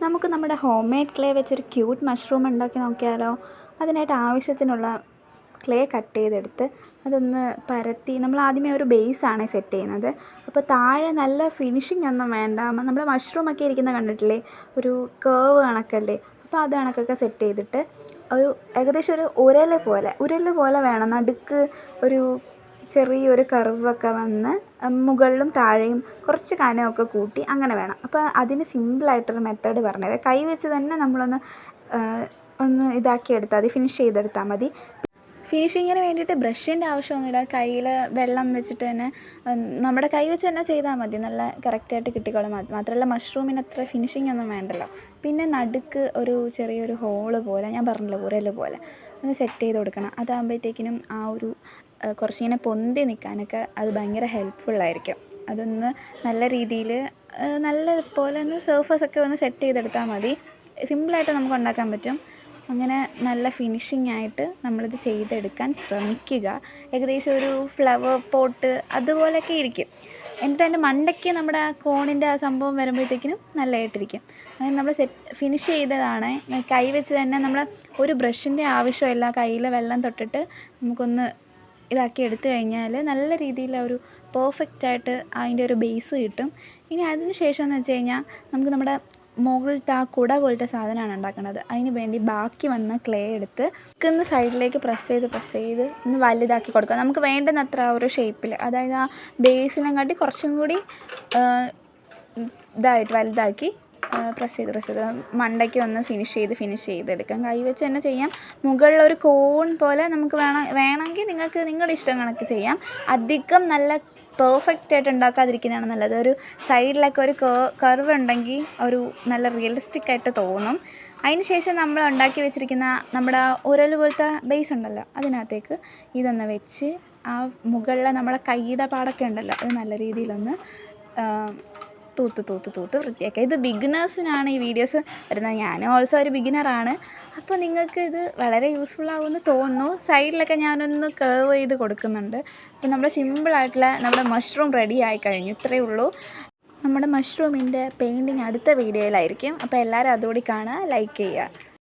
നമുക്ക് നമ്മുടെ home made clay വെച്ചൊരു ക്യൂട്ട് മഷ്റൂം ഉണ്ടാക്കി നോക്കിയാലോ? അതിനായിട്ട് ആവശ്യത്തിനുള്ള ക്ലേ കട്ട് ചെയ്തെടുത്ത് അതൊന്ന് പരത്തി നമ്മൾ ആദ്യമേ ഒരു ബേസാണ് സെറ്റ് ചെയ്യുന്നത്. അപ്പോൾ താഴെ നല്ല ഫിനിഷിംഗ് ഒന്നും വേണ്ട. നമ്മൾ മഷ്റൂമൊക്കെ ഇരിക്കുന്ന കണ്ടിട്ടില്ലേ, ഒരു കേവ് കണക്കല്ലേ, അപ്പോൾ അത് കണക്കൊക്കെ സെറ്റ് ചെയ്തിട്ട് ഒരു ഏകദേശം ഒരു ഉരല് പോലെ വേണം. നടുക്ക് ഒരു ചെറിയൊരു കർവൊക്കെ വന്ന് മുകളിലും താഴെയും കുറച്ച് കനമൊക്കെ കൂട്ടി അങ്ങനെ വേണം. അപ്പോൾ അതിന് സിമ്പിളായിട്ടൊരു മെത്തേഡ് പറഞ്ഞുതരാം. കൈ വെച്ച് തന്നെ നമ്മളൊന്ന് ഇതാക്കി എടുത്താൽ മതി, ഫിനിഷ് ചെയ്തെടുത്താൽ മതി. ഫിനിഷിങ്ങിന് വേണ്ടിയിട്ട് ബ്രഷിൻ്റെ ആവശ്യമൊന്നുമില്ല. കയ്യിൽ വെള്ളം വെച്ചിട്ട് തന്നെ നമ്മുടെ കൈ വെച്ച് തന്നെ ചെയ്താൽ മതി, നല്ല കറക്റ്റായിട്ട് കിട്ടിക്കോളും. മാത്രമല്ല മഷ്റൂമിന് അത്ര ഫിനിഷിംഗ് ഒന്നും വേണ്ടല്ലോ. പിന്നെ നടുക്ക് ഒരു ചെറിയൊരു ഹോള് പോലെ, ഞാൻ പറഞ്ഞല്ലോ ഉരല് പോലെ, ഒന്ന് സെറ്റ് ചെയ്ത് കൊടുക്കണം. അതാകുമ്പോഴത്തേക്കിനും ആ ഒരു കുറച്ചിങ്ങനെ പൊന്തി നിൽക്കാനൊക്കെ അത് ഭയങ്കര ഹെൽപ്ഫുള്ളായിരിക്കും. അതൊന്ന് നല്ല രീതിയിൽ നല്ല പോലെ ഒന്ന് സർഫസൊക്കെ ഒന്ന് സെറ്റ് ചെയ്തെടുത്താൽ മതി. സിമ്പിളായിട്ട് നമുക്ക് ഉണ്ടാക്കാൻ പറ്റും. അങ്ങനെ നല്ല ഫിനിഷിംഗ് ആയിട്ട് നമ്മളിത് ചെയ്തെടുക്കാൻ ശ്രമിക്കുക. ഏകദേശം ഒരു ഫ്ലവർ പോട്ട് അതുപോലെയൊക്കെ ഇരിക്കും. എന്നിട്ട് അതിൻ്റെ മണ്ടയ്ക്ക് നമ്മുടെ കോണിൻ്റെ ആ സംഭവം വരുമ്പോഴത്തേക്കിനും നല്ലതായിട്ടിരിക്കും. അങ്ങനെ നമ്മൾ ഫിനിഷ് ചെയ്തതാണ്. കൈ വെച്ച് തന്നെ നമ്മൾ ഒരു ബ്രഷിൻ്റെ ആവശ്യമില്ല. കയ്യിൽ വെള്ളം തൊട്ടിട്ട് നമുക്കൊന്ന് ഇതാക്കി എടുത്തു കഴിഞ്ഞാൽ നല്ല രീതിയിൽ ഒരു പെർഫെക്റ്റായിട്ട് അതിൻ്റെ ഒരു ബേസ് കിട്ടും. ഇനി അതിന് ശേഷം എന്ന് വെച്ച് കഴിഞ്ഞാൽ നമുക്ക് നമ്മുടെ മുകളിലത്തെ ആ കുട പോലത്തെ സാധനമാണ് ഉണ്ടാക്കുന്നത്. അതിന് വേണ്ടി ബാക്കി വന്ന ക്ലേ എടുത്ത് ഒന്ന് സൈഡിലേക്ക് പ്രസ് ചെയ്ത് ഒന്ന് വലുതാക്കി കൊടുക്കുക. നമുക്ക് വേണ്ടുന്നത്ര ആ ഒരു ഷേപ്പിൽ, അതായത് ആ ബേസിനെ കാട്ടി കുറച്ചും കൂടി വലുതാക്കി പ്രസ് ചെയ്ത് മണ്ടയ്ക്ക് ഒന്ന് ഫിനിഷ് ചെയ്തെടുക്കാം. കൈ വെച്ച് തന്നെ ചെയ്യാം. മുകളിലൊരു കോൺ പോലെ നമുക്ക് വേണമെങ്കിൽ നിങ്ങൾക്ക് നിങ്ങളുടെ ഇഷ്ടം കണക്ക് ചെയ്യാം. അധികം നല്ല പെർഫെക്റ്റ് ആയിട്ട് ഉണ്ടാക്കാതിരിക്കുന്നതാണ് നല്ലത്. ഒരു സൈഡിലൊക്കെ ഒരു കർവ് ഉണ്ടെങ്കിൽ ഒരു നല്ല റിയലിസ്റ്റിക് ആയിട്ട് തോന്നും. അതിന് ശേഷം നമ്മൾ ഉണ്ടാക്കി വെച്ചിരിക്കുന്ന നമ്മുടെ ഉരല് പോലത്തെ ബേസ് ഉണ്ടല്ലോ, അതിനകത്തേക്ക് ഇതൊന്ന് വെച്ച് ആ മുകളിൽ നമ്മുടെ കൈയുടെ പാടൊക്കെ ഉണ്ടല്ലോ, അത് നല്ല രീതിയിലൊന്ന് തൂത്ത് വൃത്തിയാക്കുക. ഇത് ബിഗിനേഴ്സിനാണ് ഈ വീഡിയോസ് വരുന്നത്. ഞാൻ ഓൾസോ ഒരു ബിഗിനറാണ്. അപ്പോൾ നിങ്ങൾക്ക് ഇത് വളരെ യൂസ്ഫുൾ ആകുമെന്ന് തോന്നുന്നു. സൈഡിലൊക്കെ ഞാനൊന്ന് കർവ് ചെയ്ത് കൊടുക്കുന്നുണ്ട്. അപ്പോൾ നമ്മുടെ സിമ്പിളായിട്ടുള്ള നമ്മുടെ മഷ്റൂം റെഡി ആയി കഴിഞ്ഞു. ഇത്രയേ ഉള്ളൂ. നമ്മുടെ മഷ്റൂമിൻ്റെ പെയിൻറ്റിങ് അടുത്ത വീഡിയോയിലായിരിക്കും. അപ്പോൾ എല്ലാവരും അതുകൂടി കാണുക, ലൈക്ക് ചെയ്യുക.